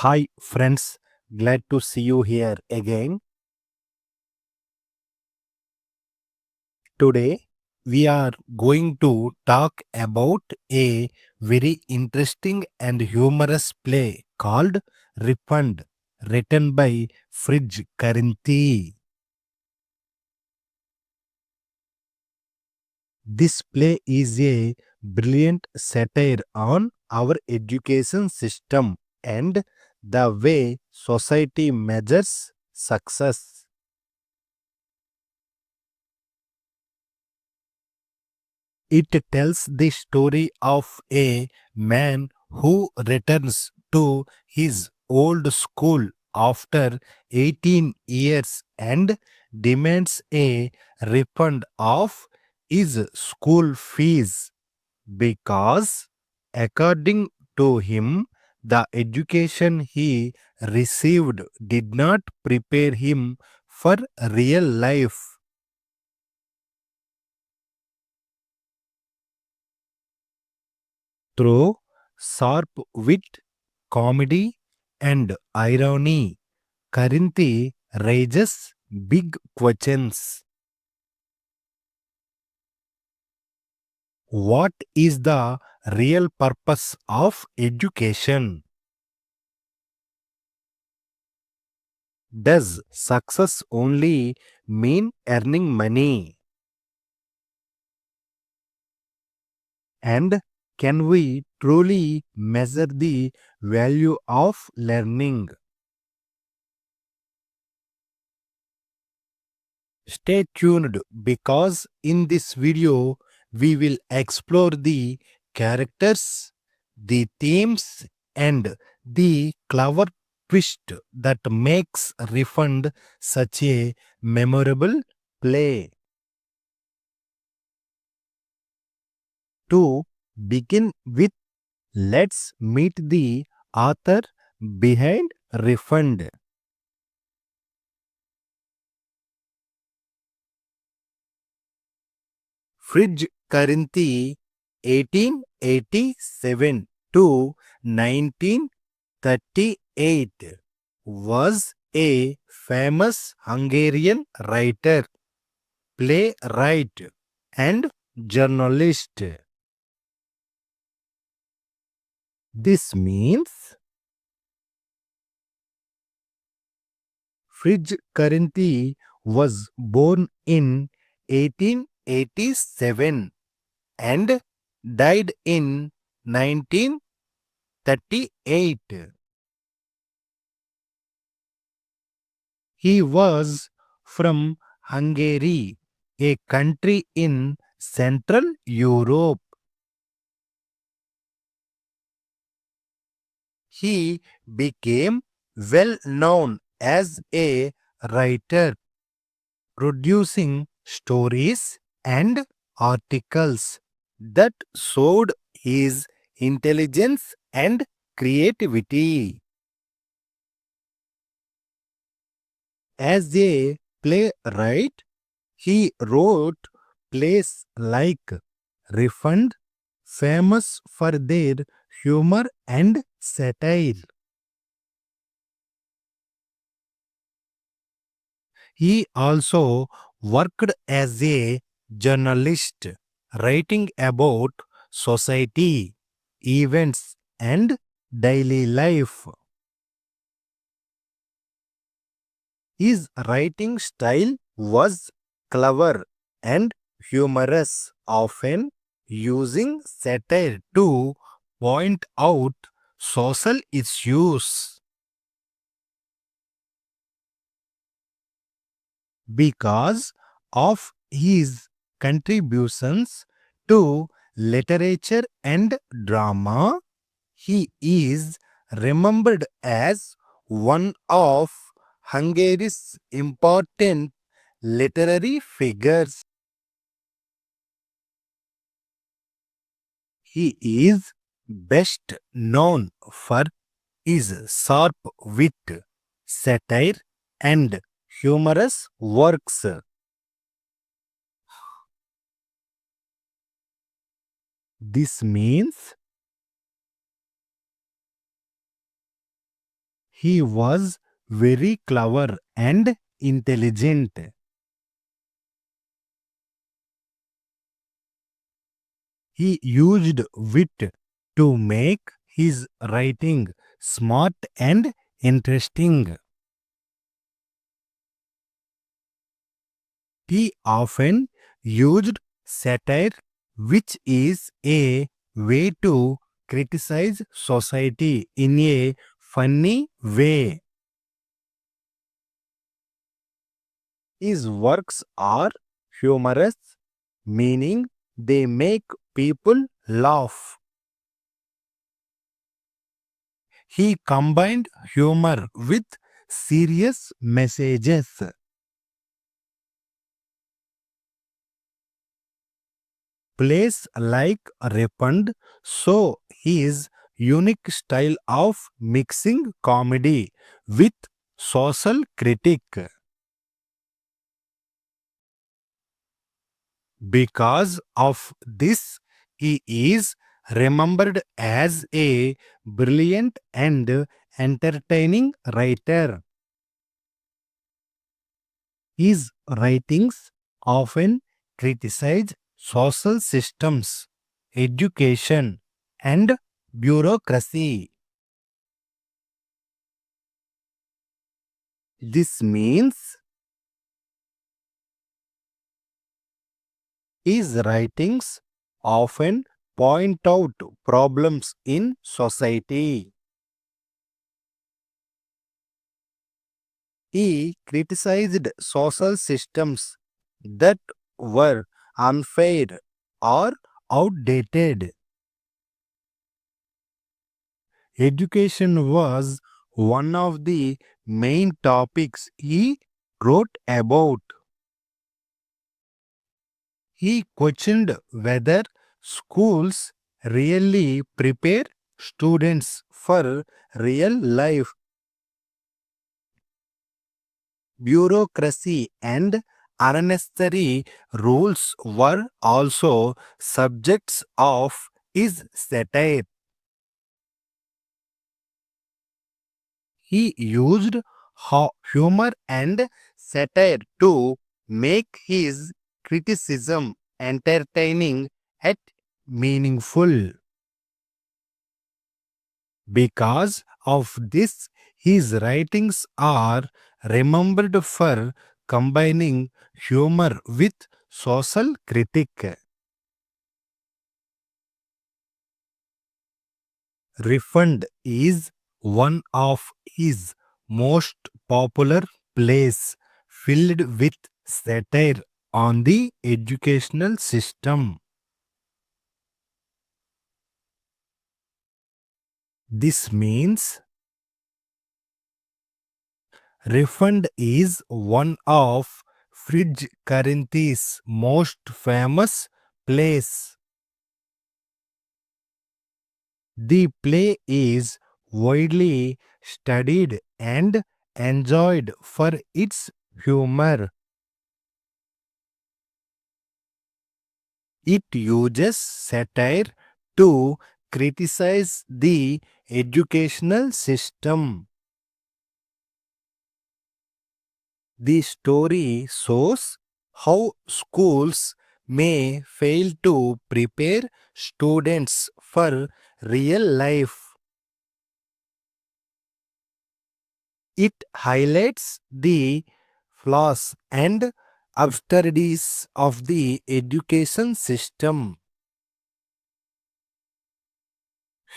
Hi, friends. Glad to see you here again. Today, we are going to talk about a very interesting and humorous play called Refund, written by Fritz Karinthy. This play is a brilliant satire on our education system and the way society measures success. It tells the story of a man who returns to his old school after 18 years and demands a refund of his school fees because, according to him, the education he received did not prepare him for real life. Through sharp wit, comedy, and irony, Karinthy raises big questions. What is the real purpose of education? Does success only mean earning money? And can we truly measure the value of learning? Stay tuned because in this video we will explore the characters, the themes, and the clever twist that makes Refund such a memorable play. To begin with, let's meet the author behind Refund. Fritz Karinthy, 1887 to 1938, was a famous Hungarian writer, playwright, and journalist. This means Fritz Karinthy was born in 1887 and died in 1938. He was from Hungary, a country in Central Europe. He became well known as a writer, producing stories and articles that showed his intelligence and creativity. As a playwright, he wrote plays like Refund, famous for their humor and satire. He also worked as a journalist, writing about society, events, and daily life. His writing style was clever and humorous, often using satire to point out social issues. Because of his contributions to literature and drama, he is remembered as one of Hungary's important literary figures. He is best known for his sharp wit, satire, and humorous works. This means He was very clever and intelligent. He used wit to make his writing smart and interesting. He often used satire, which is a way to criticize society in a funny way. His works are humorous, meaning they make people laugh. He combined humor with serious messages. Plays like Refund show his unique style of mixing comedy with social critique. Because of this, he is remembered as a brilliant and entertaining writer. His writings often criticize social systems, education, and bureaucracy. This means his writings often point out problems in society. He criticized social systems that were unfair or outdated. Education was one of the main topics he wrote about. He questioned whether schools really prepare students for real life. Bureaucracy and unnecessary rules were also subjects of his satire. He used humor and satire to make his criticism entertaining and meaningful. Because of this, his writings are remembered for combining humor with social critique. Refund is one of his most popular plays, filled with satire on the educational system. This means Refund is one of Fritz Karinthy's most famous plays. The play is widely studied and enjoyed for its humor. It uses satire to criticize the educational system. The story shows how schools may fail to prepare students for real life. It highlights the flaws and absurdities of the education system.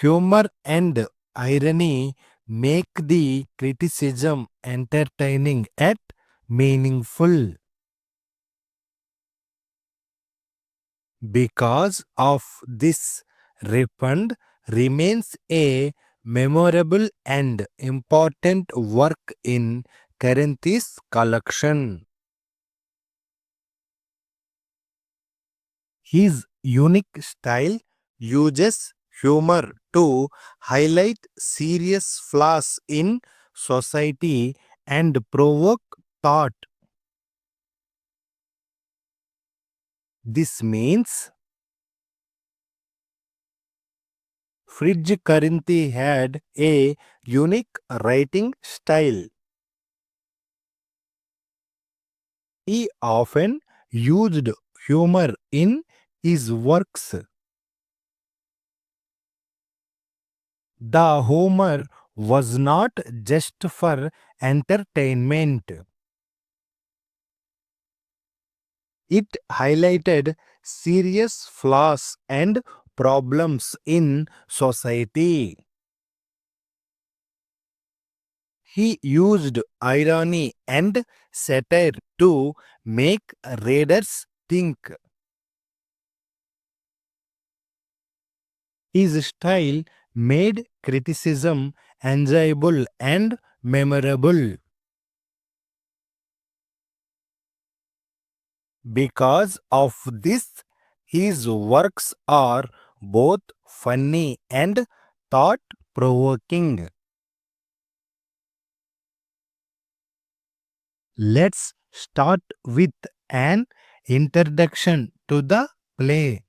Humor and irony make the criticism entertaining and meaningful. Because of this, Refund remains a memorable and important work in Karinthy's collection. His unique style uses humor to highlight serious flaws in society and provoke thought. This means Fritz Karinthy had a unique writing style. He often used humor in his works. The humor was not just for entertainment. It highlighted serious flaws and problems in society. He used irony and satire to make readers think. His style made criticism enjoyable and memorable. Because of this, his works are both funny and thought provoking. Let's start with an introduction to the play.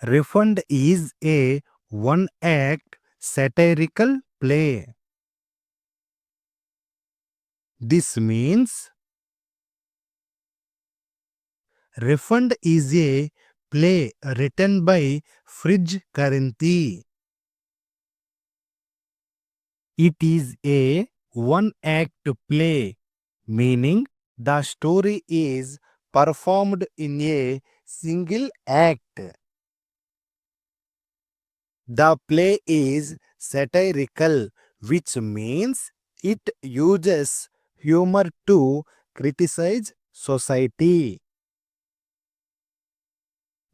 Refund is a one act satirical play. This means Refund is a play written by Fritz Karinthy. It is a one act play, meaning the story is performed in a single act. The play is satirical, which means it uses humor to criticize society.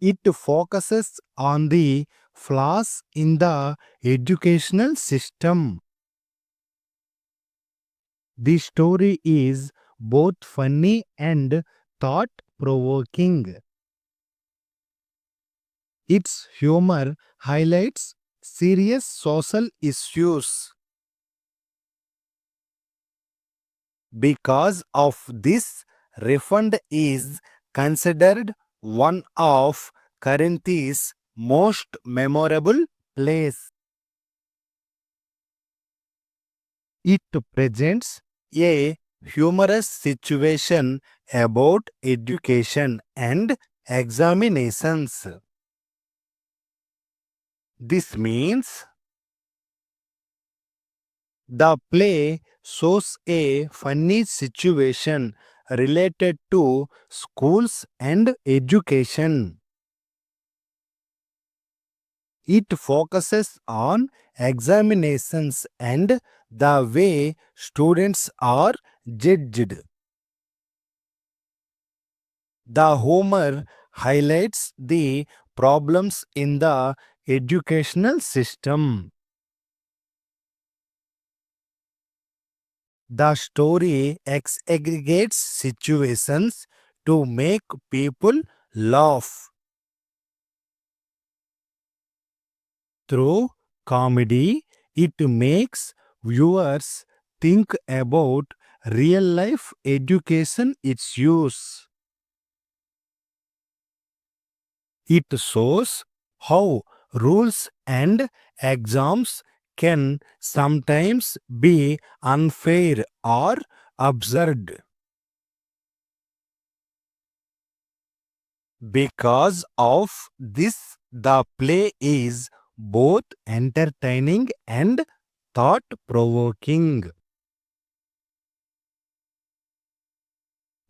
It focuses on the flaws in the educational system. The story is both funny and thought provoking. Its humor highlights serious social issues. Because of this, Refund is considered one of Karinthy's most memorable plays. It presents a humorous situation about education and examinations. This means the play shows a funny situation related to schools and education. It focuses on examinations and the way students are judged. The humor highlights the problems in the educational system. The story exaggerates situations to make people laugh. Through comedy, it makes viewers think about real life education issues. It shows how rules and exams can sometimes be unfair or absurd. Because of this, the play is both entertaining and thought provoking.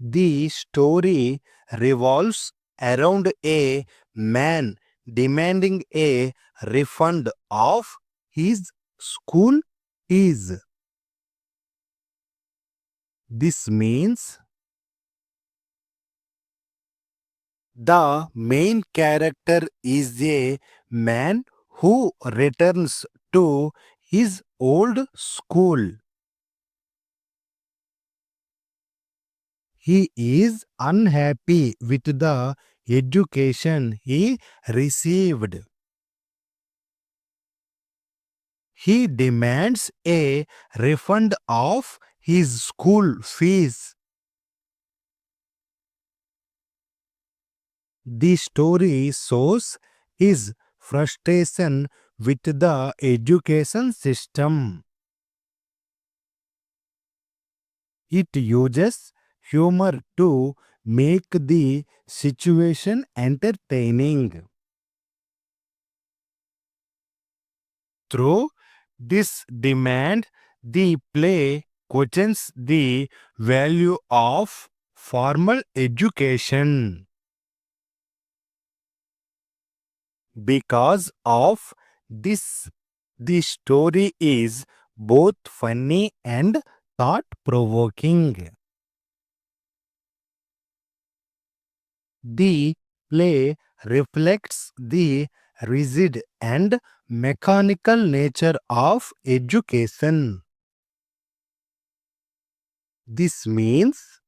The story revolves around a man demanding a refund of his school fees. This means the main character is a man who returns to his old school. He is unhappy with the education he received. He demands a refund of his school fees. The story shows his frustration with the education system. It uses humor to make the situation entertaining. Through this demand, the play questions the value of formal education. Because of this, the story is both funny and thought provoking. The play reflects the rigid and mechanical nature of education. This means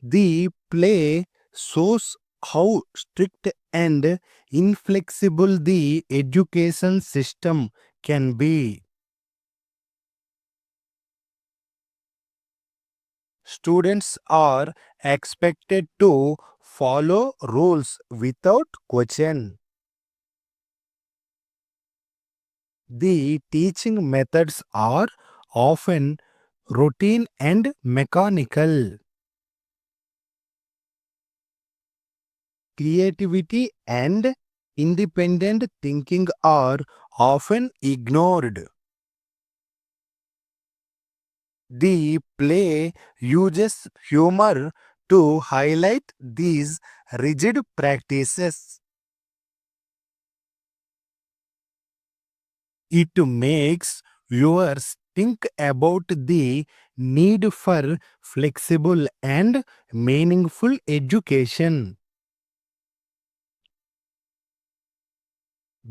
the play shows how strict and inflexible the education system can be. Students are expected to follow rules without question. The teaching methods are often routine and mechanical. Creativity and independent thinking are often ignored. The play uses humor to highlight these rigid practices. It makes viewers think about the need for flexible and meaningful education.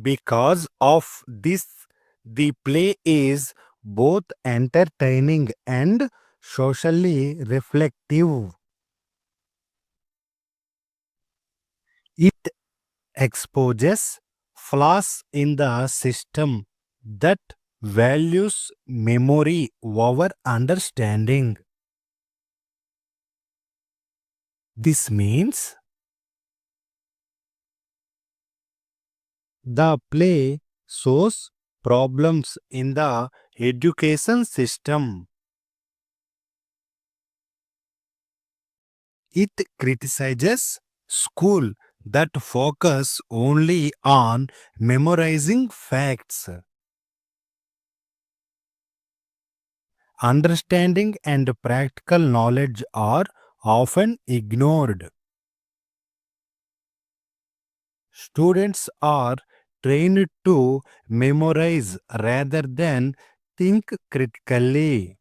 Because of this, the play is both entertaining and socially reflective. It exposes flaws in the system that values memory over understanding. This means the play shows problems in the education system. It criticizes school that focus only on memorizing facts. Understanding and practical knowledge are often ignored. Students are trained to memorize rather than think critically.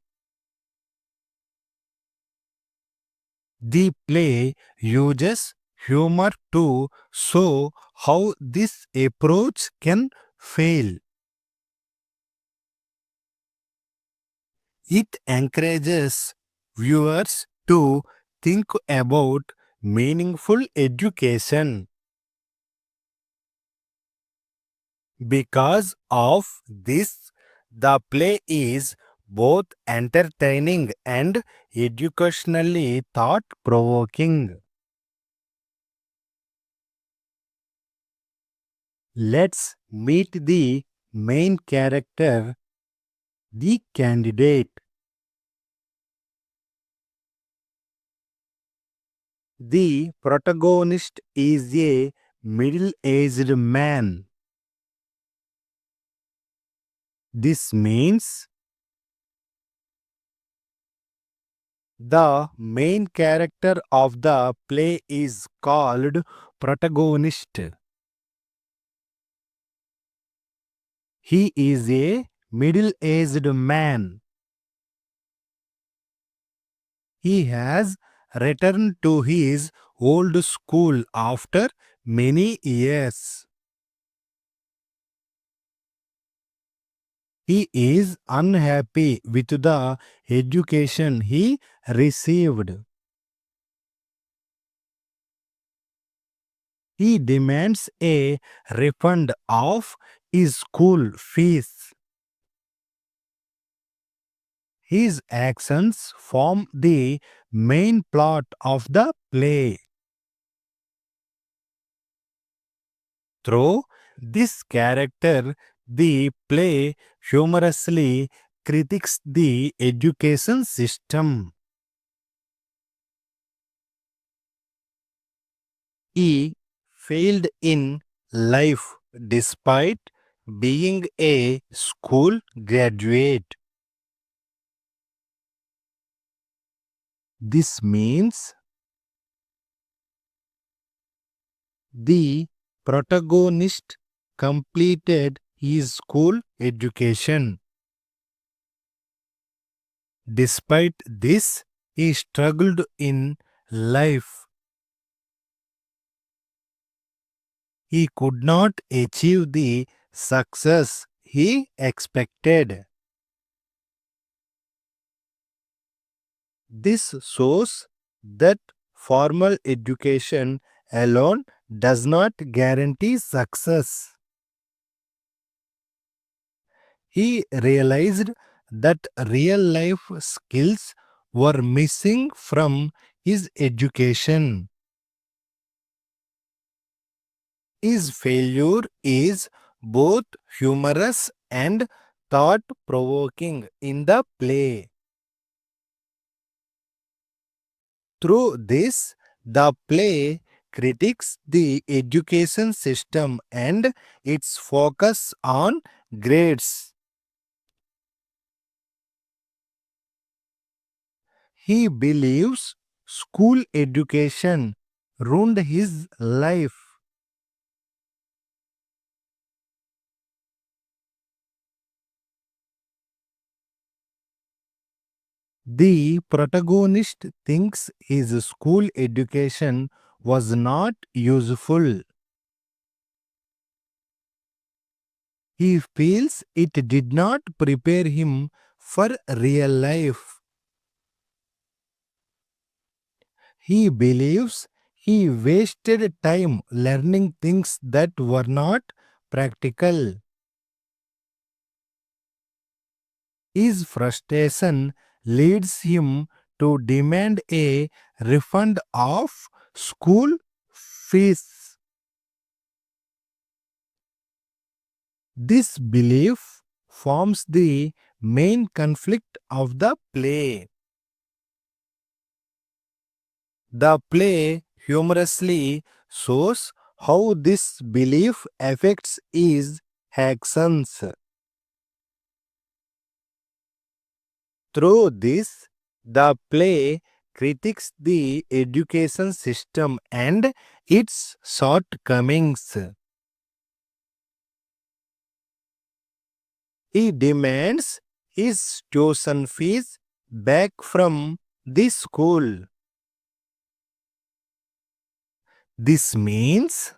The play uses humor to show how this approach can fail. It encourages viewers to think about meaningful education. Because of this, the play is both entertaining and educationally thought provoking. Let's meet the main character, the candidate. The protagonist is a middle aged man. This means the main character of the play is called protagonist. He is a middle aged man. He has returned to his old school after many years. He is unhappy with the education he received. He demands a refund of his school fees. His actions form the main plot of the play. Through this character, the play humorously critiques the education system. He failed in life despite being a school graduate. This means the protagonist completed his school education. Despite this, he struggled in life. He could not achieve the success he expected. This shows that formal education alone does not guarantee success. He realized that real life skills were missing from his education. His failure is both humorous and thought provoking in the play. Through this, the play critiques the education system and its focus on grades. He believes school education ruined his life. The protagonist thinks his school education was not useful. He feels it did not prepare him for real life. He believes he wasted time learning things that were not practical. His frustration leads him to demand a refund of school fees. This belief forms the main conflict of the play. The play humorously shows how this belief affects his actions. Through this, the play critiques the education system and its shortcomings. He demands his tuition fees back from the school. This means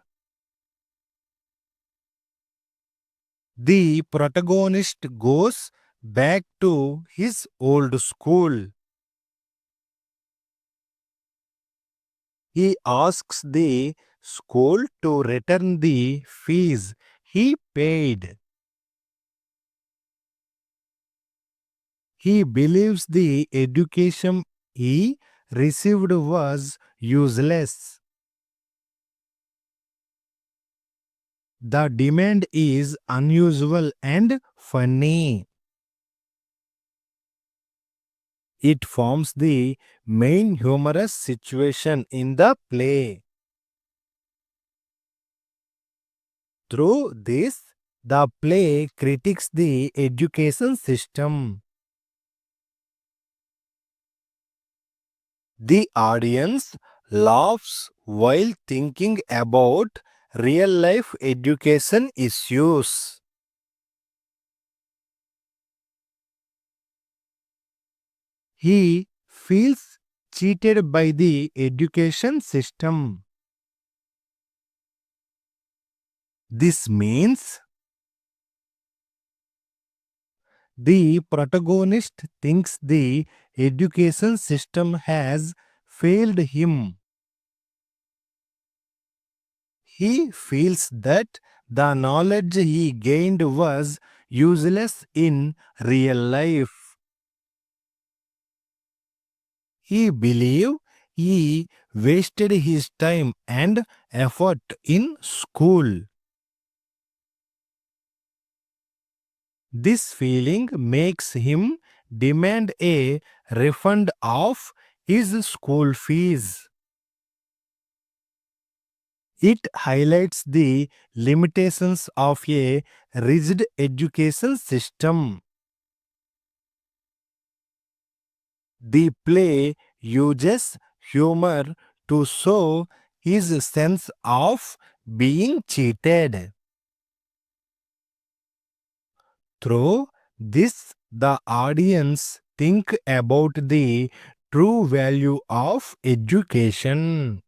the protagonist goes back to his old school. He asks the school to return the fees he paid. He believes the education he received was useless. The demand is unusual and funny. It forms the main humorous situation in the play. Through this, the play critiques the education system. The audience laughs while thinking about real life education issues. He feels cheated by the education system. This means the protagonist thinks the education system has failed him. He feels that the knowledge he gained was useless in real life. He believed he wasted his time and effort in school. This feeling makes him demand a refund of his school fees. It highlights the limitations of a rigid education system. The play uses humor to show his sense of being cheated. Through this, the audience think about the true value of education.